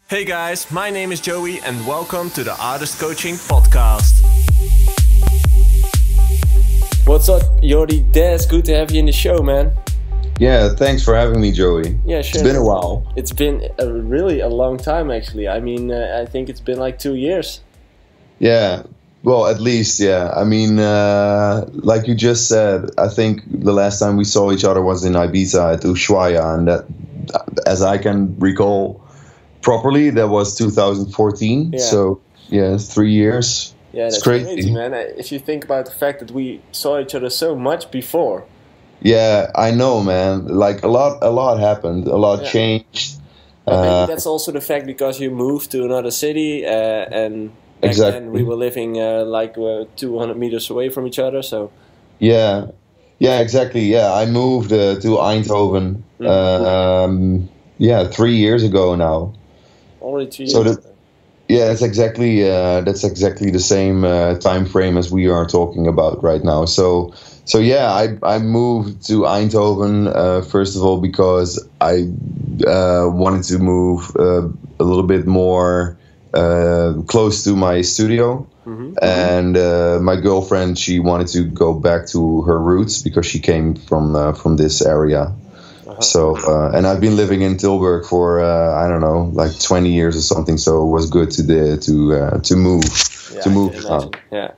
Hey guys, my name is Joey and welcome to the Artist Coaching Podcast. What's up, Jordi Dazz? Good to have you in the show, man. Yeah, thanks for having me, Joey. Yeah, sure. It's been a while. It's been really a long time, actually. I mean, I think it's been like 2 years. Yeah, well, at least, yeah. I mean, like you just said, I think the last time we saw each other was in Ibiza at Ushuaia, and that, as I can recall properly, that was 2014. Yeah. So, yeah, it's 3 years. Yeah, that's it's crazy, man. If you think about the fact that we saw each other so much before. Yeah, I know, man. Like a lot happened, a lot changed. Maybe that's also the fact because you moved to another city, and back then we were living 200 meters away from each other. So yeah, exactly. Yeah, I moved to Eindhoven. 3 years ago now. Already 2 years. So yeah, it's exactly the same time frame as we are talking about right now. So yeah, I moved to Eindhoven first of all because I wanted to move a little bit more close to my studio, and my girlfriend, she wanted to go back to her roots because she came from this area. So and I've been living in Tilburg for I don't know, like 20 years or something. So it was good to move out. Yeah.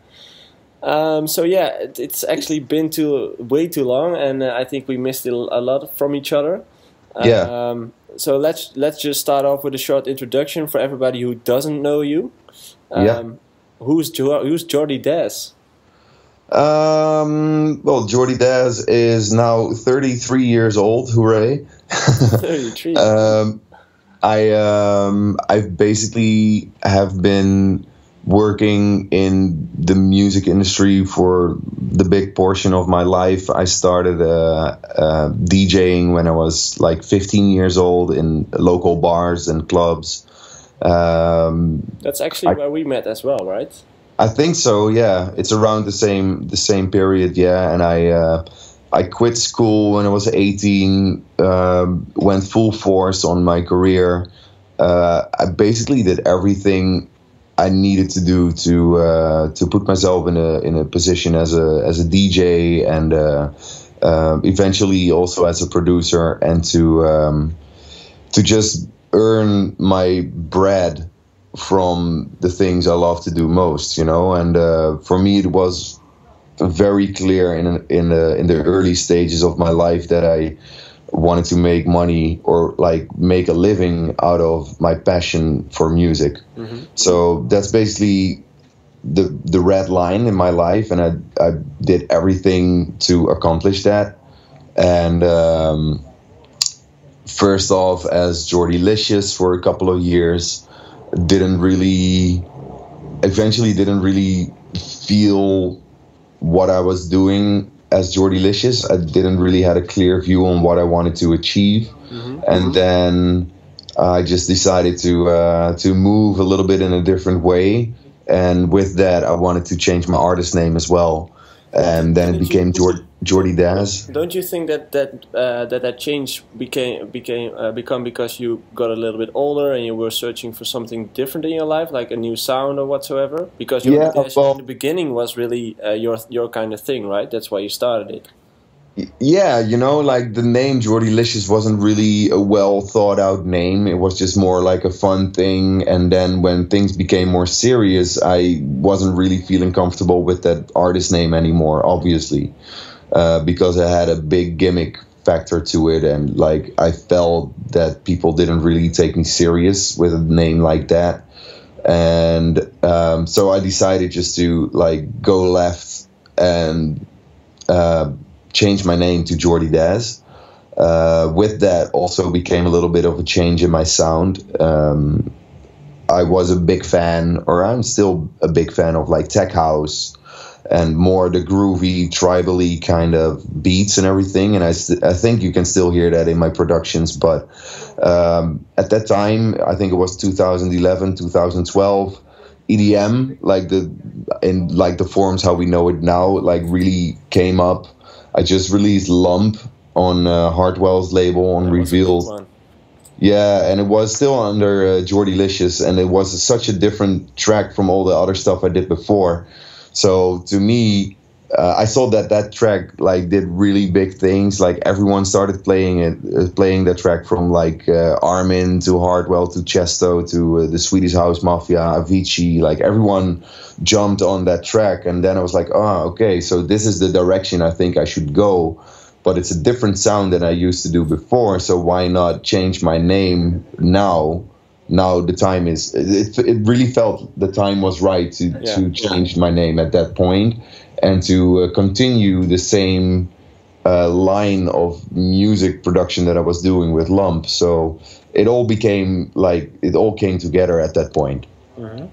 So yeah, it's actually been way too long, and I think we missed a lot from each other. So let's just start off with a short introduction for everybody who doesn't know you. Who's Jordi Dazz? Well, Jordi Dazz is now 33 years old. Hooray! 33. I basically have been working in the music industry for the big portion of my life. I started DJing when I was like 15 years old in local bars and clubs. That's actually where we met as well, right? I think so. Yeah, it's around the same period. Yeah, and I quit school when I was 18. Went full force on my career. I basically did everything I needed to do to put myself in a position as a DJ and eventually also as a producer, and to just earn my bread from the things I love to do most, you know. And for me, it was very clear in the early stages of my life that I wanted to make money or like make a living out of my passion for music. So that's basically the red line in my life, and I did everything to accomplish that. And first off as Jordi Licious for a couple of years, eventually didn't really feel what I was doing as Jordi Licious. I didn't really had a clear view on what I wanted to achieve. And then I just decided to move a little bit in a different way, and with that I wanted to change my artist name as well, and then it became Jordi Dazz. Don't you think that change become because you got a little bit older and you were searching for something different in your life, like a new sound or whatsoever? Because in the beginning was really your kind of thing, right? That's why you started it. Yeah, you know, like the name Jordi Licious wasn't really a well thought out name. It was just more like a fun thing. And then when things became more serious, I wasn't really feeling comfortable with that artist name anymore, obviously, because it had a big gimmick factor to it. And like I felt that people didn't really take me serious with a name like that. And so I decided just to like go left and change my name to Jordi Dazz. With that also became a little bit of a change in my sound. I was a big fan, or I'm still a big fan of like tech house and more the groovy, tribally kind of beats and everything. And I think you can still hear that in my productions. But at that time, I think it was 2011, 2012, EDM, like the forms how we know it now, like really came up. I just released Lump on Hartwell's label on Revealed. Yeah, and it was still under Jordy Licious, and it was such a different track from all the other stuff I did before. So to me, I saw that track like did really big things. Like everyone started playing it, playing that track, from like Armin to Hardwell to Chesto to the Swedish House Mafia, Avicii. Like everyone jumped on that track, and then I was like, oh, okay, so this is the direction I think I should go. But it's a different sound than I used to do before, so why not change my name now? Now the time is, it really felt the time was right to change my name at that point, and to continue the same line of music production that I was doing with Lump. So it all became like, it all came together at that point. Mm-hmm.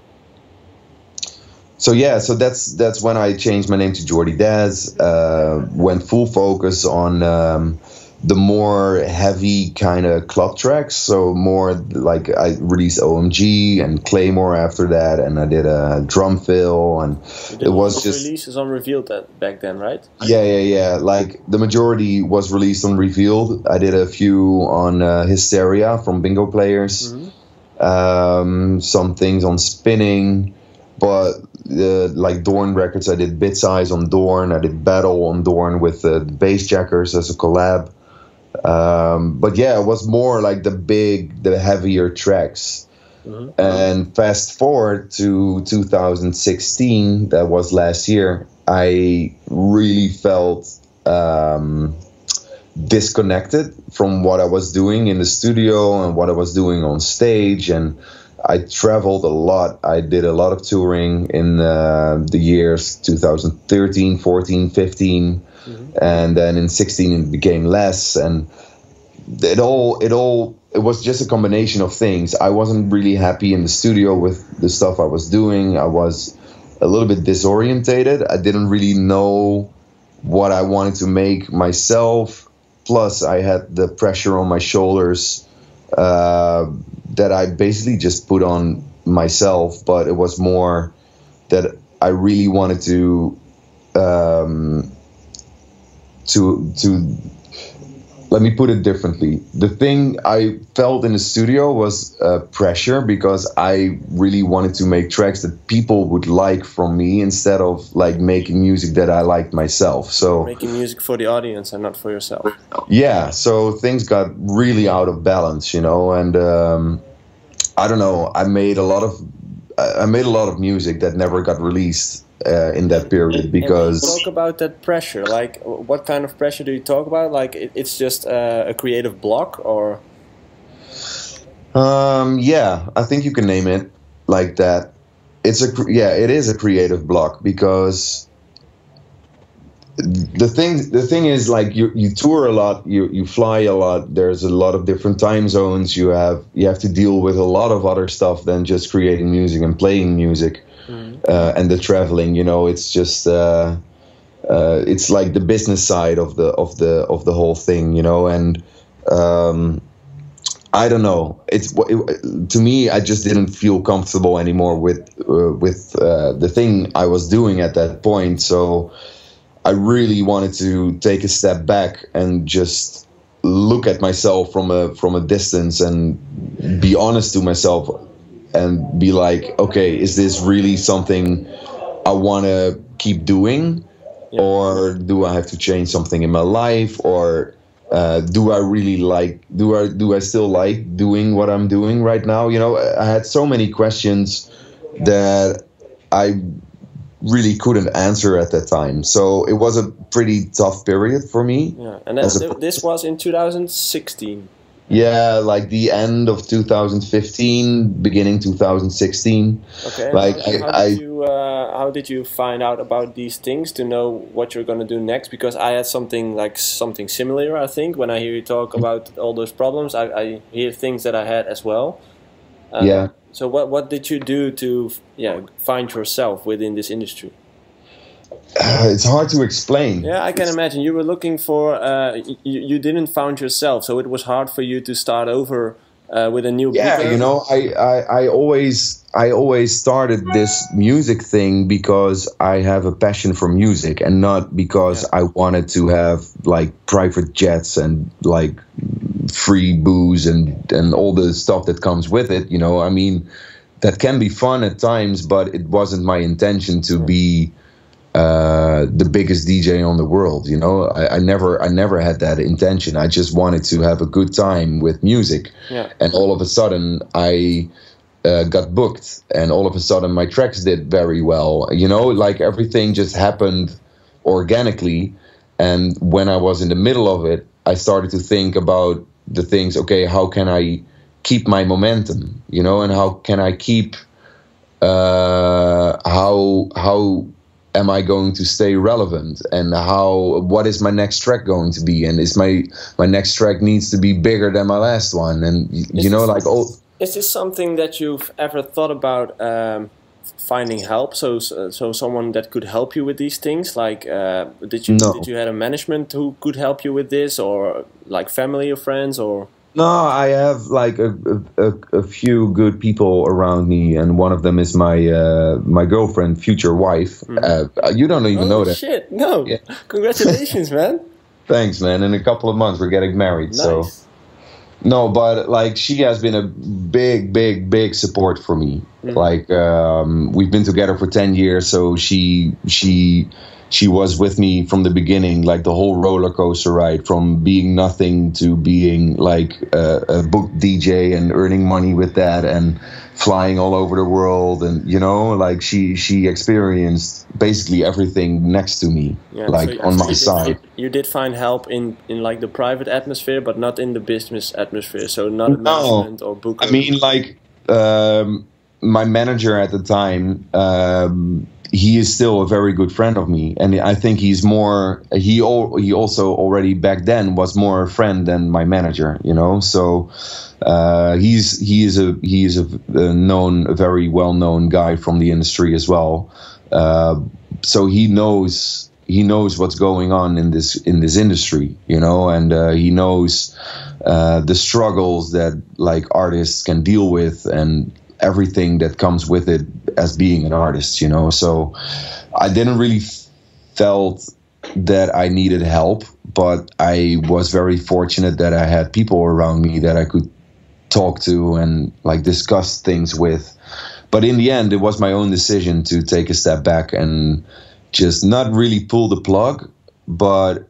So yeah, so that's when I changed my name to Jordy Dazz, went full focus on the more heavy kind of club tracks. So more like I released OMG and Claymore after that, and I did a drum fill, and it was just releases on Revealed back then, right? Yeah. Like the majority was released on Revealed. I did a few on Hysteria from Bingo Players, some things on Spinning. But like Dorn Records, I did Bit Size on Dorn. I did Battle on Dorn with the Bassjackers as a collab. But yeah, it was more like the heavier tracks. Mm-hmm. And fast forward to 2016, that was last year, I really felt disconnected from what I was doing in the studio and what I was doing on stage. And I traveled a lot. I did a lot of touring in the years 2013, 14, 15, and then in 16 it became less. And it was just a combination of things. I wasn't really happy in the studio with the stuff I was doing. I was a little bit disorientated. I didn't really know what I wanted to make myself. Plus, I had the pressure on my shoulders that I basically just put on myself, but it was more that I really wanted to let me put it differently. The thing I felt in the studio was pressure, because I really wanted to make tracks that people would like from me, instead of like making music that I liked myself. So making music for the audience and not for yourself. Yeah, so things got really out of balance, you know, and I don't know. I made a lot of music that never got released in that period, because talk about that pressure. Like, what kind of pressure do you talk about? Like, it's just a creative block, or? Yeah, I think you can name it like that. It is a creative block, because the thing is, like, you tour a lot, you fly a lot. There's a lot of different time zones. You have to deal with a lot of other stuff than just creating music and playing music. And the traveling, you know, it's just it's like the business side of the whole thing, you know. And I don't know. To me, I just didn't feel comfortable anymore with the thing I was doing at that point. So I really wanted to take a step back and just look at myself from a distance and be honest to myself and be like, okay, is this really something I want to keep doing? Yeah. Or do I have to change something in my life? Or do I still like doing what I'm doing right now? You know, I had so many questions that I really couldn't answer at that time. So it was a pretty tough period for me. Yeah, and this was in 2016. Yeah, like the end of 2015, beginning 2016. Okay. Like how did you find out about these things to know what you're gonna do next? Because I had something similar. I think when I hear you talk about all those problems, I hear things that I had as well. Yeah. So what did you do to find yourself within this industry? It's hard to explain. Yeah, I can imagine. You were looking for, you didn't found yourself, so it was hard for you to start over with a new beat. Yeah, you know, I always started this music thing because I have a passion for music, and not because I wanted to have like private jets and like free booze and all the stuff that comes with it. You know, I mean, that can be fun at times, but it wasn't my intention to be the biggest DJ on the world. You know, I never had that intention. I just wanted to have a good time with music. Yeah. And all of a sudden I got booked, and all of a sudden my tracks did very well. You know, like everything just happened organically. And when I was in the middle of it, I started to think about the things, okay, how can I keep my momentum, you know, and how can I keep, how am I going to stay relevant, and what is my next track going to be, and is my next track needs to be bigger than my last one, and you know, like all. Is this something that you've ever thought about finding help? So someone that could help you with these things, like did you have a management who could help you with this, or like family or friends, or? No, I have like a few good people around me, and one of them is my girlfriend, future wife. You don't even know that. Shit, no. Yeah. Congratulations, man. Thanks, man. In a couple of months, we're getting married. Nice. So. No, but like she has been a big support for me. Like we've been together for 10 years, so she was with me from the beginning, like the whole roller coaster ride, from being nothing to being like a booked DJ and earning money with that and flying all over the world, and you know, like she experienced basically everything next to me, like so on my side. You did find help in like the private atmosphere, but not in the business atmosphere. So not a management or booking. I mean, like my manager at the time. He is still a very good friend of me, and I think he's more. He also already back then was more a friend than my manager, you know. So he is a very well known guy from the industry as well. So he knows what's going on in this industry, you know, and he knows the struggles that like artists can deal with and everything that comes with it as being an artist, you know. So I didn't really felt that I needed help, but I was very fortunate that I had people around me that I could talk to and like discuss things with. But in the end, it was my own decision to take a step back and just not really pull the plug, but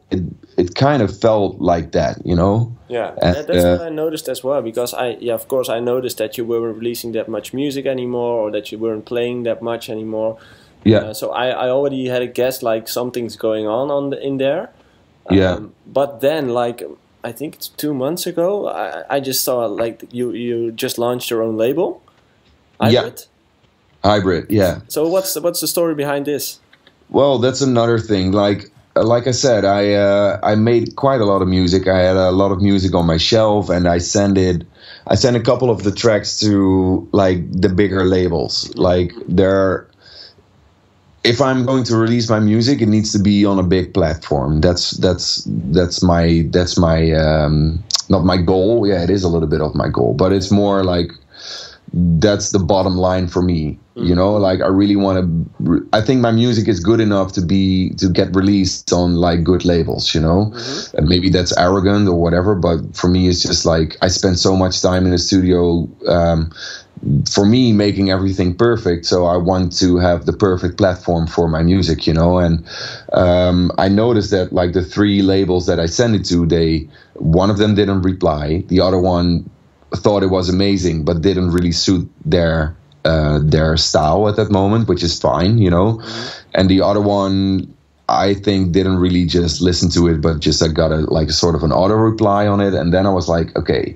it kind of felt like that, you know. Yeah, and that's what I noticed as well, because of course I noticed that you weren't releasing that much music anymore, or that you weren't playing that much anymore. Yeah. So I already had a guess, like something's going on in there. Yeah. But then, like, I think it's 2 months ago, I just saw like you just launched your own label. Hybrid? Yeah. Hybrid, yeah. So what's the story behind this? Well, that's another thing. Like I said, I made quite a lot of music. I had a lot of music on my shelf, and I sent a couple of the tracks to like the bigger labels. Like if I'm going to release my music, it needs to be on a big platform. That's my not my goal. Yeah, it is a little bit of my goal, but it's more like that's the bottom line for me. You know, like I really want to. I think my music is good enough to get released on like good labels. You know, and maybe that's arrogant or whatever, but for me, it's just like I spend so much time in the studio. For me, making everything perfect, so I want to have the perfect platform for my music. You know, and I noticed that like the 3 labels that I sent it to, one of them didn't reply. The other one thought it was amazing, but didn't really suit their style at that moment, which is fine, you know. And the other one, I think, didn't really just listen to it, but just I got a sort of an auto reply on it, and then I was like, okay,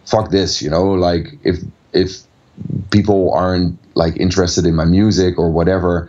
fuck this, you know. Like if people aren't like interested in my music or whatever,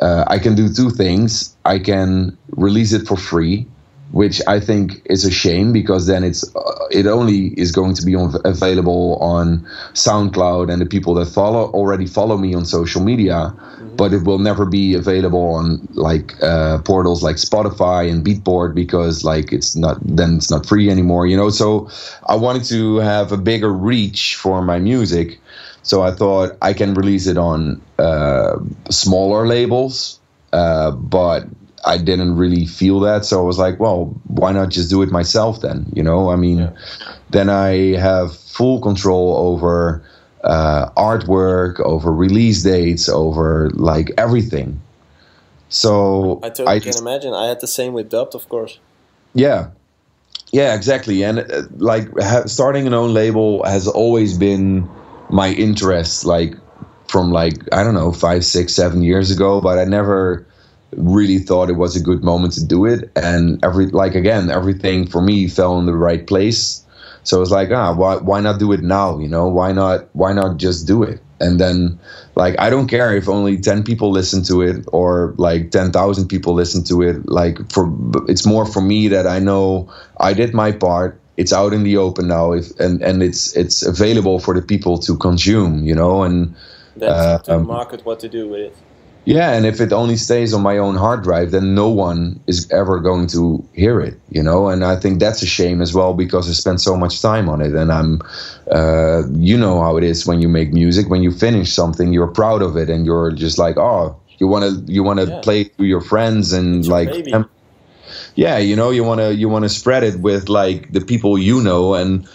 I can do 2 things. I can release it for free, which I think is a shame, because then it only is going to be available on SoundCloud and the people that already follow me on social media, but it will never be available on like portals like Spotify and Beatport, because like it's not free anymore, you know. So I wanted to have a bigger reach for my music, so I thought I can release it on smaller labels, but I didn't really feel that, so I was like, well, why not just do it myself then? You know, I mean, then I have full control over artwork, over release dates, over like everything. So I totally can imagine. I had the same with Dubbed, of course. Yeah, yeah, exactly. And like starting an own label has always been my interest, like from like, I don't know, 5, 6, 7 years ago, but I never really thought it was a good moment to do it. And everything for me fell in the right place. So it was like, why not do it now? You know, why not just do it? And then, like, I don't care if only 10 people listen to it or like 10,000 people listen to it. Like, it's more for me that I know I did my part. It's out in the open now, and it's available for the people to consume. You know, and that's to market what to do with it. Yeah, and if it only stays on my own hard drive, then no one is ever going to hear it, you know. And I think that's a shame as well, because I spent so much time on it. And I'm, you know how it is when you make music. When you finish something, you're proud of it, and you're just like, oh, you wanna play it to your friends and like, yeah, you know, you wanna spread it with like the people you know, and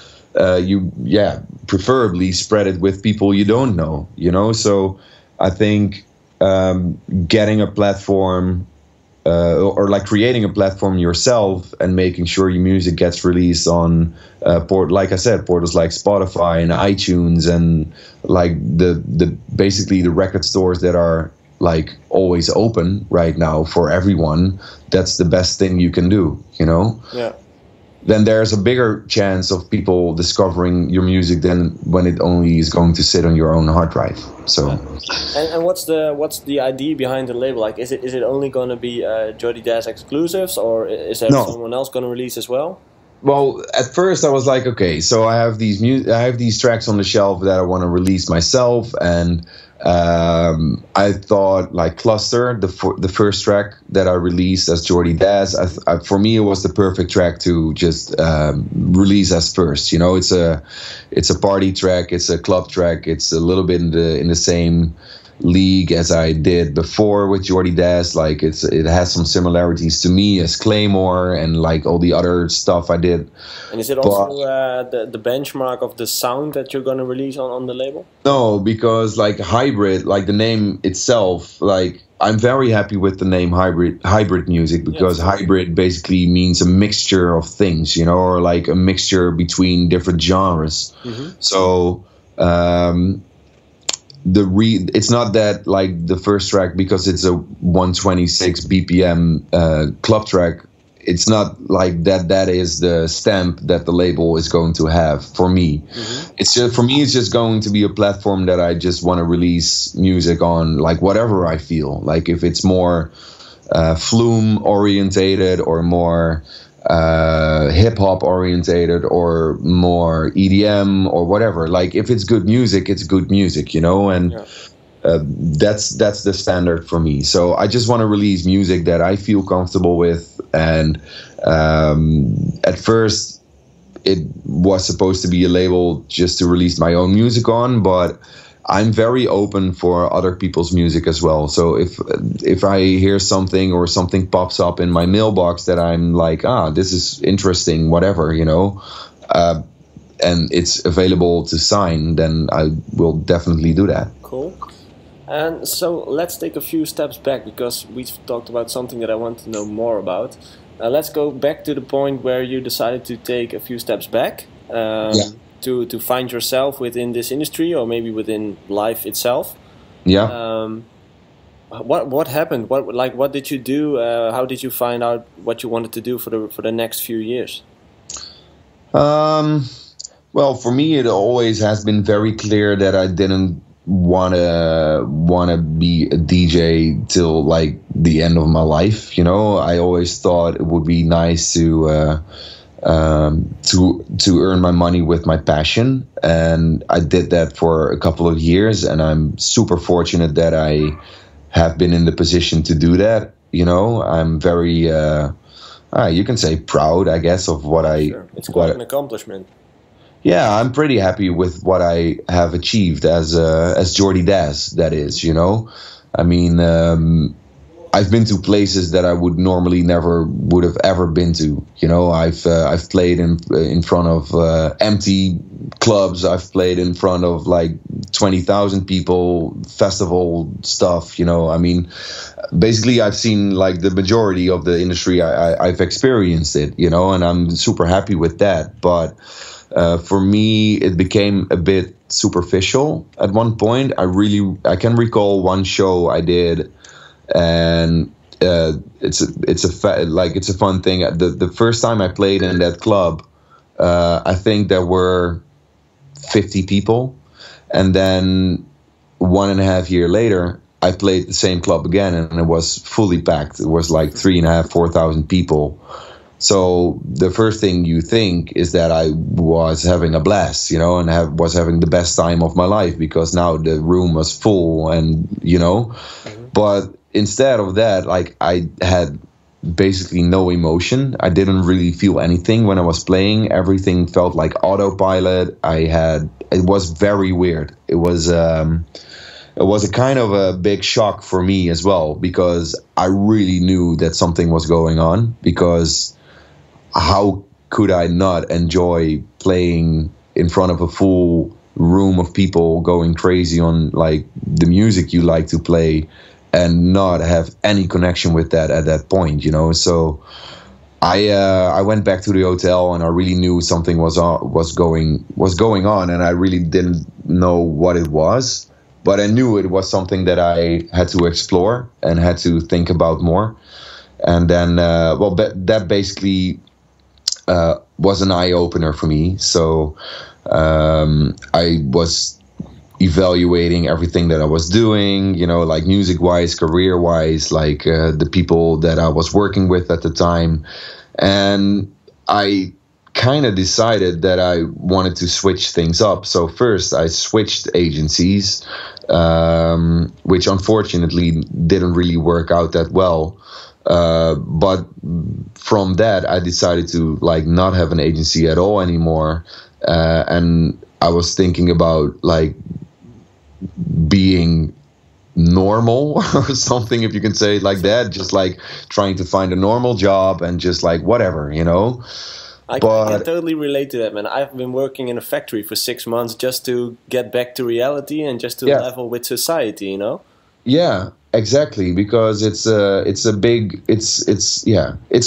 preferably spread it with people you don't know, you know. So I think. Getting a platform or like creating a platform yourself and making sure your music gets released on like I said, portals like Spotify and iTunes and like basically the record stores that are like always open right now for everyone. That's the best thing you can do, you know. Yeah. Then there's a bigger chance of people discovering your music than when it only is going to sit on your own hard drive. So, and what's the idea behind the label? Like, is it only going to be Jordi Dazz exclusives, or is there someone else going to release as well? Well, at first I was like, okay, so I have these tracks on the shelf that I want to release myself, and I thought like Cluster, the first track that I released as Jordi Dazz, for me it was the perfect track to just release as first. You know, it's a party track, it's a club track, it's a little bit in the same league as I did before with Jordi Dazz. Like it has some similarities to me as Claymore and like all the other stuff I did. And is it also the benchmark of the sound that you're going to release on the label? No, because like hybrid, like the name itself, like I'm very happy with the name hybrid music, because hybrid basically means a mixture of things, you know, or like a mixture between different genres. So it's not that like the first track, because it's a 126 BPM club track, it's not like that is the stamp that the label is going to have for me. It's just, for me, it's just going to be a platform that I just want to release music on, like whatever I feel. Like if it's more flume orientated, or more hip hop orientated, or more EDM, or whatever. Like if it's good music, it's good music, you know. And that's the standard for me. So I just want to release music that I feel comfortable with. And at first it was supposed to be a label just to release my own music on, but I'm very open for other people's music as well. So if I hear something, or something pops up in my mailbox that I'm like, this is interesting, whatever, you know, and it's available to sign, then I will definitely do that. Cool. And so let's take a few steps back, because we've talked about something that I want to know more about. Let's go back to the point where you decided to take a few steps back to find yourself within this industry, or maybe within life itself. What happened? What did you do? How did you find out what you wanted to do for the next few years? Well, for me, it always has been very clear that I didn't wanna be a DJ till like the end of my life. You know, I always thought it would be nice to earn my money with my passion, and I did that for a couple of years, and I'm super fortunate that I have been in the position to do that. You know, I'm very you can say proud, I guess, of what It's quite an accomplishment. Yeah, I'm pretty happy with what I have achieved as Jordi Dazz, that is, you know. I mean, I've been to places that I would normally never would have ever been to. You know, I've played in front of empty clubs. I've played in front of like 20,000 people, festival stuff. You know, I mean, basically I've seen like the majority of the industry. I've experienced it. You know, and I'm super happy with that. But for me, it became a bit superficial at one point. I can recall one show I did. And it's a fun thing. The first time I played in that club, I think there were 50 people, and then 1.5 years later, I played the same club again, and it was fully packed. It was like 3,500, 4,000 people. So the first thing you think is that I was having a blast, you know, and was having the best time of my life, because now the room was full, and you know, but instead of that, like, I had basically no emotion. I didn't really feel anything when I was playing. Everything felt like autopilot. It was very weird. It was a kind of a big shock for me as well, because I really knew that something was going on, because how could I not enjoy playing in front of a full room of people going crazy on like the music you like to play, and not have any connection with that at that point, you know? So I went back to the hotel, and I really knew something was going on, and I really didn't know what it was, but I knew it was something that I had to explore and had to think about more. And then, that basically was an eye opener for me. So I was evaluating everything that I was doing, you know, like music-wise, career-wise, like the people that I was working with at the time. And I kind of decided that I wanted to switch things up. So first I switched agencies, which unfortunately didn't really work out that well. But from that, I decided to like not have an agency at all anymore. And I was thinking about like being normal or something, if you can say it like that, just like trying to find a normal job and just like whatever, you know. I can totally relate to that, man. I've been working in a factory for 6 months just to get back to reality and just to level with society, you know. Yeah, exactly, because it's a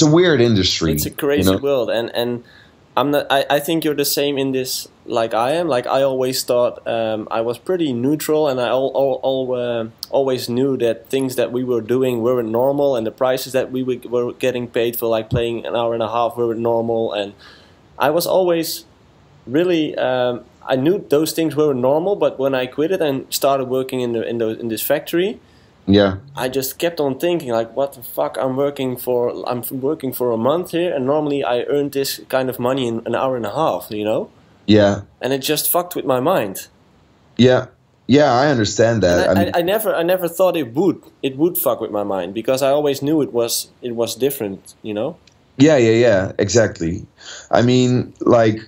weird industry. It's a crazy world, and I'm not. I think you're the same in this. Like I am. Like I always thought I was pretty neutral, and I always knew that things that we were doing were normal, and the prices that we were getting paid for, like playing an hour and a half, were normal. And I was always really. I knew those things were normal, but when I quit it and started working in this factory. Yeah, I just kept on thinking like, what the fuck? I'm working for a month here, and normally I earned this kind of money in an hour and a half, you know? Yeah. And it just fucked with my mind. Yeah, I understand that. I never thought it would fuck with my mind, because I always knew it was different, you know? Yeah, exactly. I mean, like,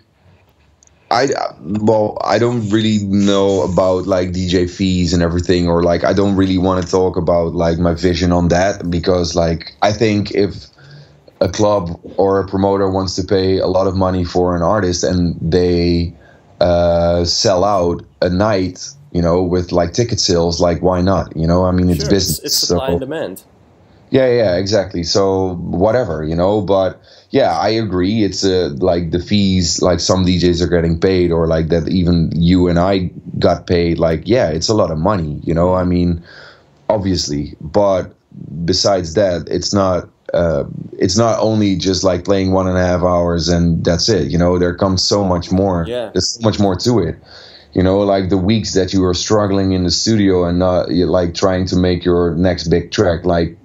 I don't really know about like DJ fees and everything, or like I don't really want to talk about like my vision on that, because like I think if a club or a promoter wants to pay a lot of money for an artist and they sell out a night, you know, with like ticket sales, like why not? You know, I mean, it's business. It's supply and demand. Yeah, exactly. So whatever, you know, but yeah, I agree. It's like the fees, like some DJs are getting paid, or like that even you and I got paid. Like, yeah, it's a lot of money, you know, I mean, obviously. But besides that, it's not only just like playing 1.5 hours and that's it, you know, there comes so much more. Yeah. There's so much more to it. You know, like the weeks that you are struggling in the studio and not like trying to make your next big track, like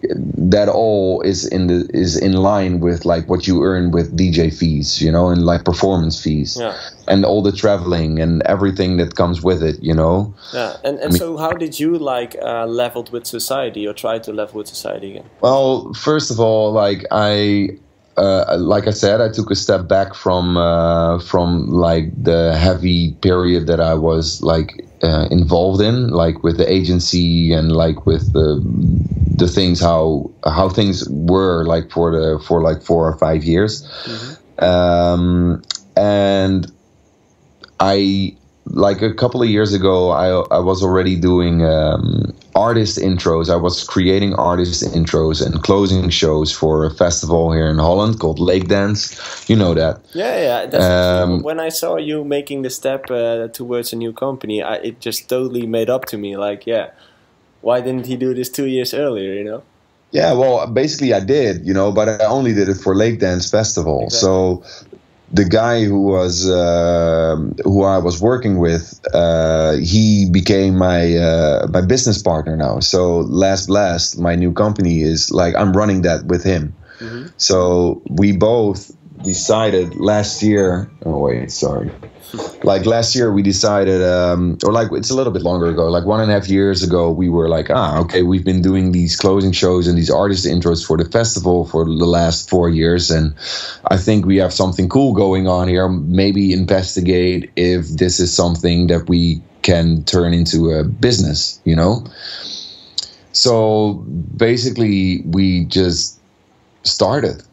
that all is in line with like what you earn with DJ fees, you know, and like performance fees, and all the traveling and everything that comes with it, you know. Yeah, and so how did you like leveled with society, or try to level with society again? Well, first of all, like I said, I took a step back from like the heavy period that I was like involved in, like with the agency and like with the the things how things were like for like 4 or 5 years. And I, like a couple of years ago, I was already doing artist intros. I was creating artist intros and closing shows for a festival here in Holland called Lake Dance. You know that? Yeah. That's when I saw you making the step towards a new company, it just totally made up to me. Like, yeah, why didn't he do this 2 years earlier? You know? Yeah, well, basically I did, you know, but I only did it for Lake Dance Festival. Exactly. So the guy who I was working with, he became my business partner now. So Last Blast, my new company, is like, I'm running that with him. So we both decided last year. Oh wait, sorry. Like last year we decided, or like it's a little bit longer ago, like 1.5 years ago, we were like, okay, we've been doing these closing shows and these artist intros for the festival for the last 4 years, and I think we have something cool going on here. Maybe investigate if this is something that we can turn into a business, you know? So basically we just started.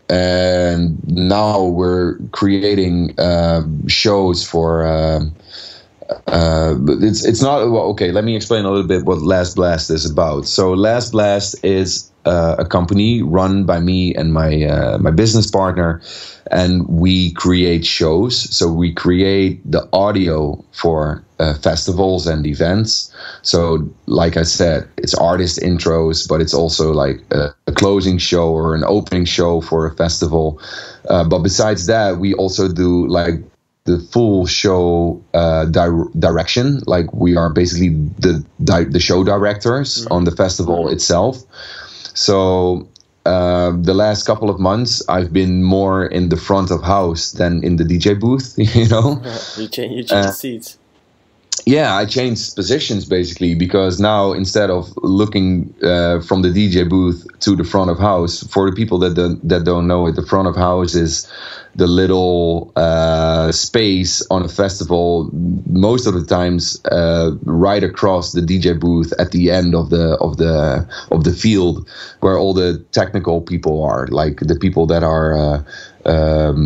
And now we're creating shows for. It's not well, okay. Let me explain a little bit what Last Blast is about. So Last Blast is a company run by me and my business partner, and we create shows. So we create the audio for festivals and events. So like I said, it's artist intros, but it's also like a closing show or an opening show for a festival. But besides that, we also do like the full show direction. Like we are basically the show directors on the festival itself. So the last couple of months, I've been more in the front of house than in the DJ booth, you know? You change seats. Yeah, I changed positions basically, because now instead of looking from the DJ booth to the front of house, for the people that don't know it, the front of house is the little space on a festival, most of the times right across the DJ booth at the end of the field, where all the technical people are, like the people that are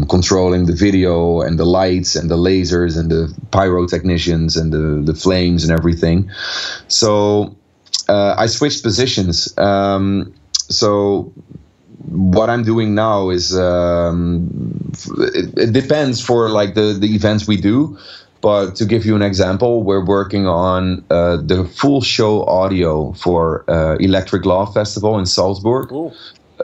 controlling the video and the lights and the lasers and the pyrotechnicians and the flames and everything. So I switched positions. So what I'm doing now is it depends for like the events we do. But to give you an example, we're working on the full show audio for Electric Love Festival in Salzburg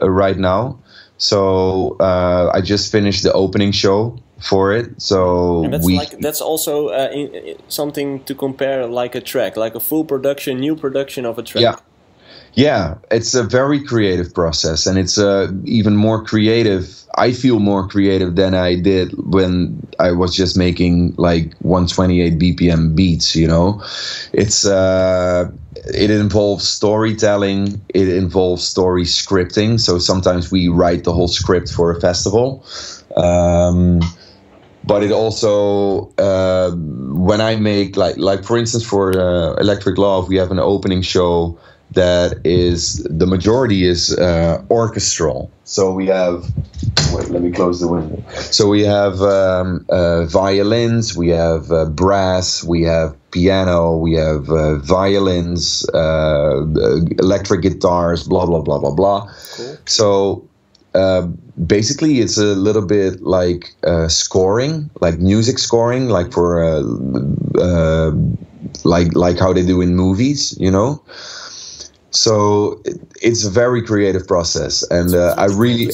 right now. So I just finished the opening show for it. So and that's also something to compare, like a track, like a full production, new production of a track. Yeah, it's a very creative process, and it's even more creative. I feel more creative than I did when I was just making like 128 BPM beats, you know. It involves storytelling, it involves story scripting. So sometimes we write the whole script for a festival. But it also, when I make like for instance for Electric Love, we have an opening show that is, the majority is orchestral. So we have, wait, let me close the window. So we have violins, we have brass, we have piano, we have violins, electric guitars, blah, blah, blah, blah, blah. Cool. So basically it's a little bit like scoring, like music scoring, like for like how they do in movies, you know. So it's a very creative process, and I really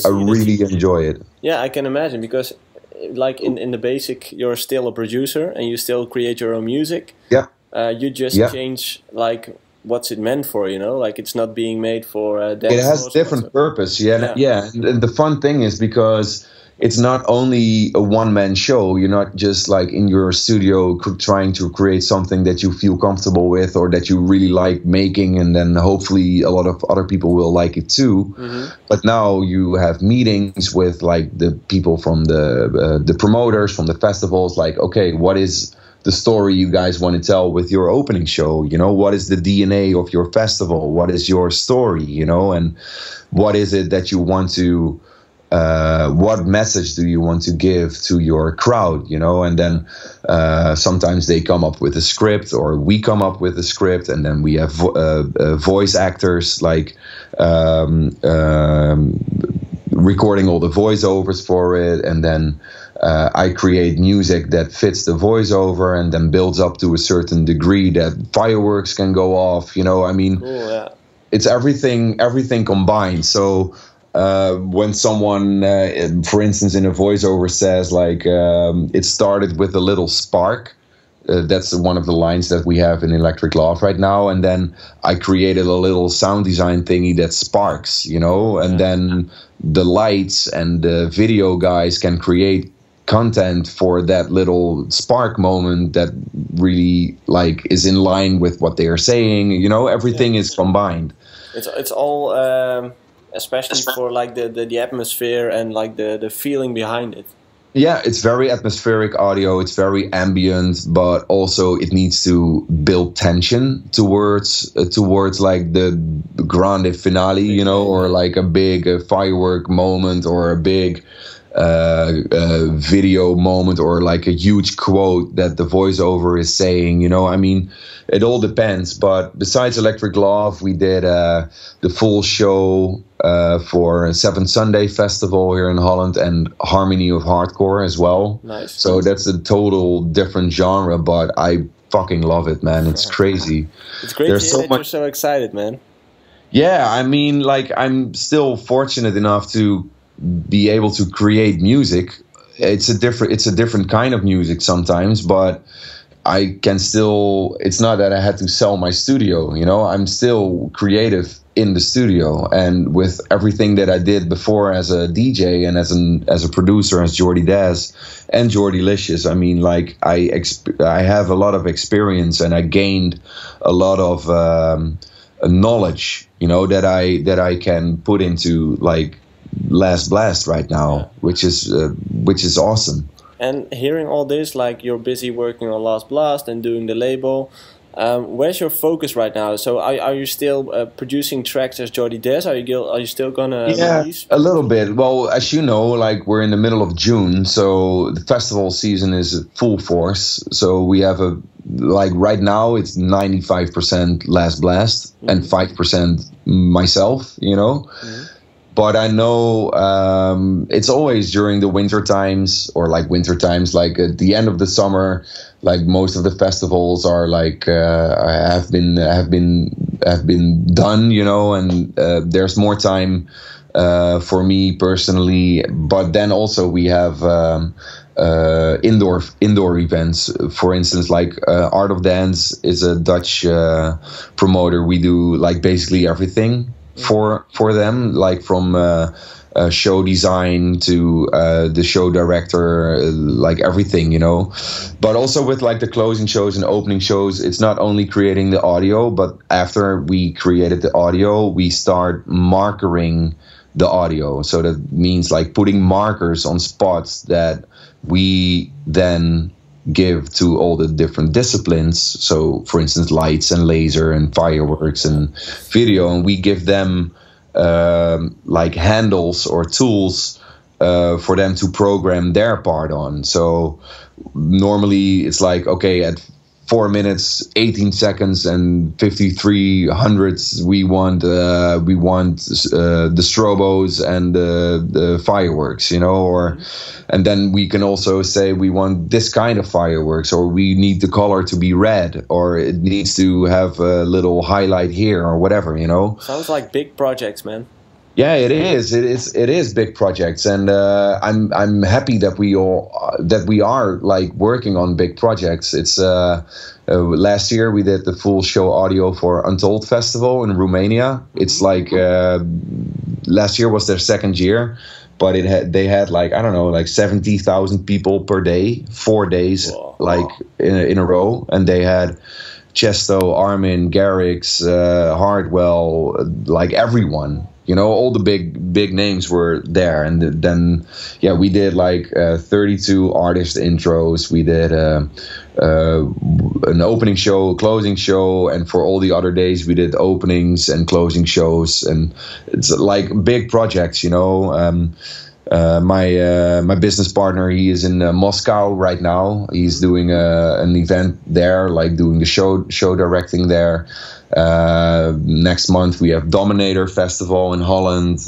enjoy it. Yeah, I can imagine, because like in the basic, you're still a producer and you still create your own music. Yeah. You just change like what's it meant for, you know, like it's not being made for dance. It has different purpose. Yeah. And the fun thing is, because it's not only a one-man show. You're not just like in your studio trying to create something that you feel comfortable with or that you really like making, and then hopefully a lot of other people will like it too. But now you have meetings with like the people from the promoters, from the festivals, like, okay, what is the story you guys want to tell with your opening show. You know, what is the DNA of your festival? What is your story? You know, and what is it that you want to, what message do you want to give to your crowd? You know, and then sometimes they come up with a script, or we come up with a script, and then we have voice actors like recording all the voiceovers for it, and then I create music that fits the voiceover and then builds up to a certain degree that fireworks can go off. You know, I mean, cool, yeah. It's everything combined. So when someone, for instance, in a voiceover says like, it started with a little spark, that's one of the lines that we have in Electric Love right now. And then I created a little sound design thingy that sparks, you know, and then the lights and the video guys can create content for that little spark moment that really like is in line with what they are saying. You know, everything is combined. It's all especially for like the atmosphere and like the feeling behind it. Yeah, it's very atmospheric audio. It's very ambient, but also it needs to build tension towards like the grande finale, you know, or like a big firework moment, or a big video moment, or like a huge quote that the voiceover is saying. You know, I mean, it all depends. But besides Electric Love, we did the full show for Seventh Sunday Festival here in Holland, and Harmony of Hardcore as well. Nice. So that's a total different genre, but I fucking love it, man. It's crazy. It's great to hear that you're so excited, man. Yeah, I mean, like, I'm still fortunate enough to be able to create music. It's a different kind of music sometimes, but I can still, it's not that I had to sell my studio, you know, I'm still creative in the studio. And with everything that I did before as a DJ and as a producer, as Jordy Dazz and Jordylicious, I mean, like, I have a lot of experience, and I gained a lot of knowledge, you know, that I can put into like Last Blast right now, which is awesome. And hearing all this, like, you're busy working on Last Blast and doing the label. Where's your focus right now? So are you still producing tracks as Jordy Dazz? Are you still gonna release? A little bit. Well, as you know, like, we're in the middle of June, so the festival season is full force. So we have like right now it's 95% Last Blast and 5% myself, you know. But I know it's always during the winter times, or like winter times, like at the end of the summer, like most of the festivals are like have been done, you know, and there's more time for me personally. But then also we have indoor events. For instance, like Art of Dance is a Dutch promoter. We do like basically everything for them, like from show design to the show director, like everything, you know. But also with like the closing shows and opening shows, it's not only creating the audio, but after we created the audio, we start markering the audio. So that means like putting markers on spots that we then give to all the different disciplines. So for instance, lights and laser and fireworks and video, and we give them like handles or tools for them to program their part on. So normally it's like, okay, at 4 minutes 18 seconds and 53 hundredths we want the strobos and the fireworks, you know, or and then we can also say we want this kind of fireworks, or we need the color to be red, or it needs to have a little highlight here, or whatever, you know. Sounds like big projects, man. Yeah, it is. It is big projects, and I'm happy that we are like working on big projects. It's last year we did the full show audio for Untold Festival in Romania. It's like last year was their second year, but they had like, I don't know, like 70,000 people per day, 4 days. Whoa. Like in a row, and they had Chesto, Armin, Garrix, Hardwell, like everyone. You know, all the big names were there, and then we did like 32 artist intros. We did an opening show, closing show, and for all the other days we did openings and closing shows, and it's like big projects, you know. My business partner, he is in Moscow right now. He's doing an event there, like doing the show directing there. Next month we have Dominator Festival in Holland.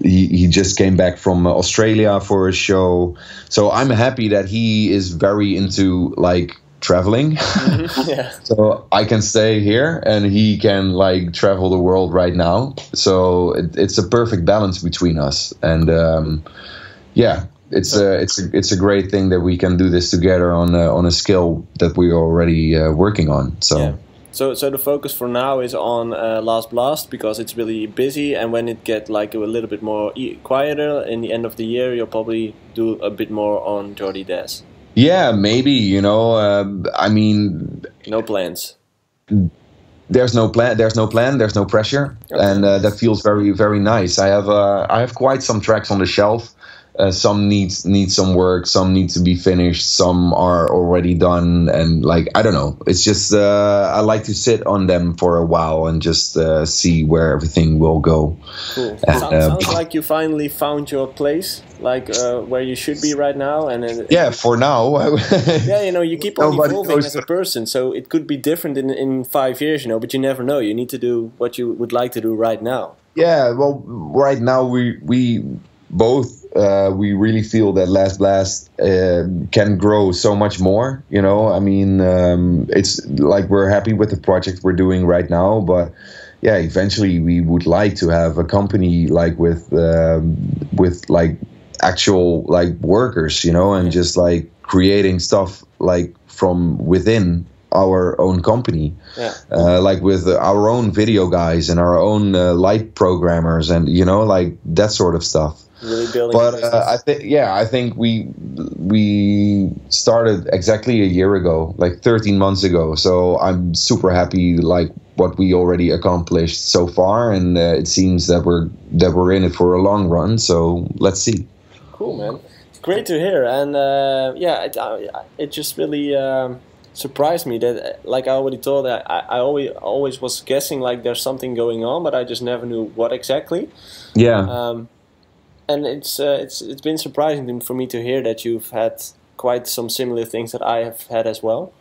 He just came back from Australia for a show. So I'm happy that he is very into like traveling. Yeah. So I can stay here and he can like travel the world right now. So it's a perfect balance between us. And it's a great thing that we can do this together on a skill that we're already working on. So. Yeah. So the focus for now is on Last Blast because it's really busy, and when it gets like a little bit more quieter in the end of the year, you'll probably do a bit more on Jordi Dazz. Yeah, maybe, you know, I mean... No plans. There's no plan, there's no pressure, okay. And that feels very, very nice. I have quite some tracks on the shelf. Some need some work, some need to be finished, some are already done, and like I don't know. It's just I like to sit on them for a while and just see where everything will go. Cool. Sounds like you finally found your place, like where you should be right now. And yeah, for now. Yeah, you know, you keep on evolving as a person, so it could be different in 5 years, you know. But you never know. You need to do what you would like to do right now. Yeah, well, right now we both. We really feel that Last Blast can grow so much more, you know. I mean, it's like we're happy with the project we're doing right now, but yeah, eventually we would like to have a company like with like actual like workers, you know, and just like creating stuff like from within our own company, like with our own video guys and our own light programmers and, you know, like that sort of stuff. Really building. But I think we started exactly a year ago, like 13 months ago. So I'm super happy, like what we already accomplished so far, and it seems that we're in it for a long run. So let's see. Cool, man. It's great to hear, and it just really surprised me that, like I already told, I always was guessing like there's something going on, but I just never knew what exactly. Yeah. And it's been surprising for me to hear that you've had quite some similar things that I have had as well.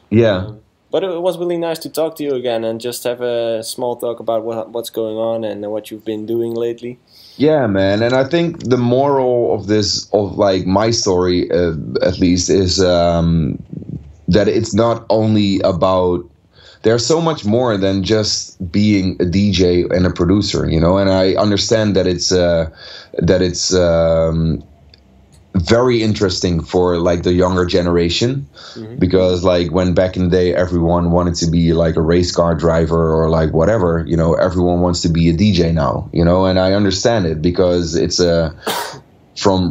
Yeah. But it was really nice to talk to you again and just have a small talk about what's going on and what you've been doing lately. Yeah, man. And I think the moral of this, of like my story, at least, is that it's not only about. There's so much more than just being a DJ and a producer, you know. And I understand that it's very interesting for like the younger generation, because like when back in the day everyone wanted to be like a race car driver or like whatever, you know, everyone wants to be a DJ now, you know. And I understand it because it's from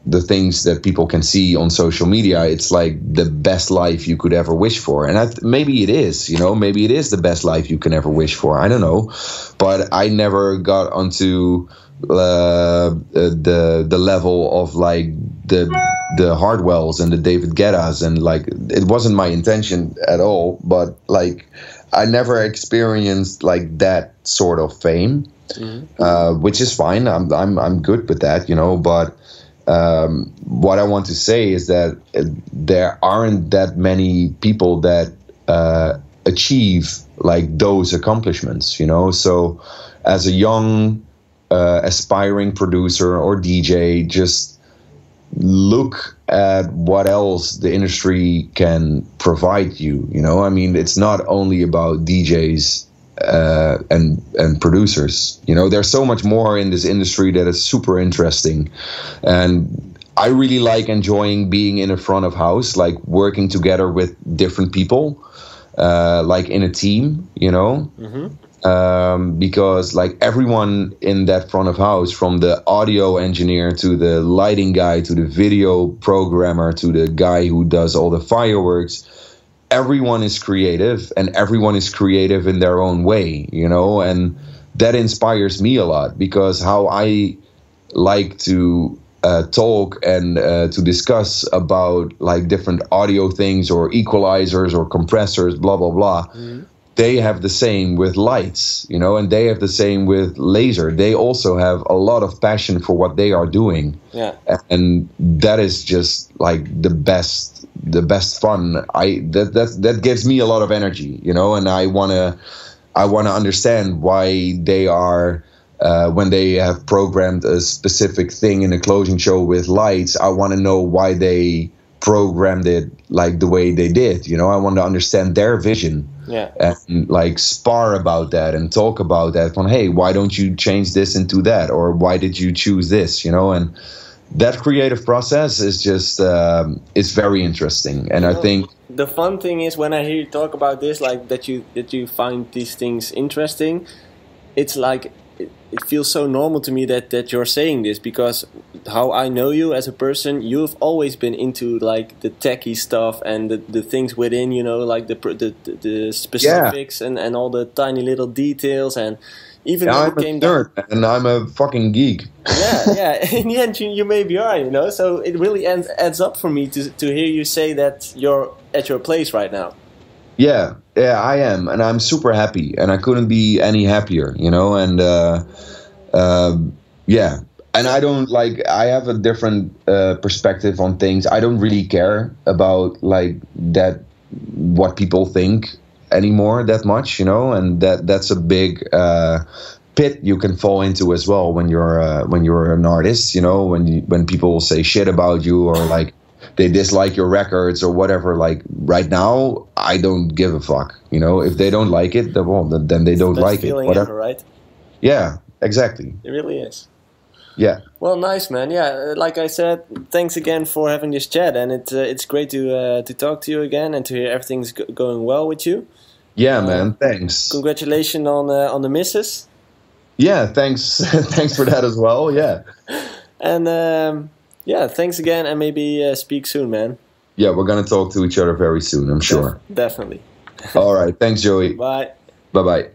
the things that people can see on social media, it's like the best life you could ever wish for. And maybe it is, you know, maybe it is the best life you can ever wish for. I don't know. But I never got onto the level of like the Hardwells and the David Guettas, and like it wasn't my intention at all. But like I never experienced like that sort of fame, which is fine. I'm good with that, you know. But what I want to say is that there aren't that many people that achieve like those accomplishments, you know. So as a young aspiring producer or DJ, just look at what else the industry can provide you, you know. I mean, it's not only about DJs and producers, you know. There's so much more in this industry that is super interesting, and I really like enjoying being in a front of house, like working together with different people, like in a team, you know. Because like everyone in that front of house, from the audio engineer to the lighting guy to the video programmer to the guy who does all the fireworks, everyone is creative, and everyone is creative in their own way, you know, and that inspires me a lot, because how I like to talk and to discuss about like different audio things or equalizers or compressors, blah blah blah. They have the same with lights, you know, and they have the same with laser. They also have a lot of passion for what they are doing. Yeah. And that is just like the best fun. That gives me a lot of energy, you know, and I wanna understand why they are when they have programmed a specific thing in a closing show with lights. I want to know why they programmed it like the way they did, you know. I want to understand their vision. Yeah. And like spar about that and talk about that. From, hey, why don't you change this into that, or why did you choose this? You know, and that creative process is just it's very interesting. And I think the fun thing is when I hear you talk about this, like that you find these things interesting. It's like it feels so normal to me that you're saying this, because how I know you as a person, you've always been into like the techie stuff and the things within, you know, like the specifics and all the tiny little details, and even when it came down, and I'm a fucking geek. Yeah. In the end, you maybe are, you know. So it really adds up for me to hear you say that you're at your place right now. Yeah, I am, and I'm super happy, and I couldn't be any happier, you know. And yeah, and I don't like. I have a different perspective on things. I don't really care about like that, what people think anymore that much, you know. And that's a big pit you can fall into as well when you're an artist, you know. When people say shit about you, or like they dislike your records or whatever. Like right now, I don't give a fuck. You know, if they don't like it, then they don't like it. Whatever, right? Yeah, exactly. It really is. Yeah. Well, nice, man. Yeah, like I said, thanks again for having this chat, and it's great to talk to you again and to hear everything's going well with you. Yeah, man. Thanks. Congratulations on the missus. Yeah, thanks. Thanks for that as well. Yeah. And. Yeah, thanks again, and maybe speak soon, man. Yeah, we're going to talk to each other very soon, I'm sure. Definitely. All right, thanks, Joey. Bye. Bye-bye.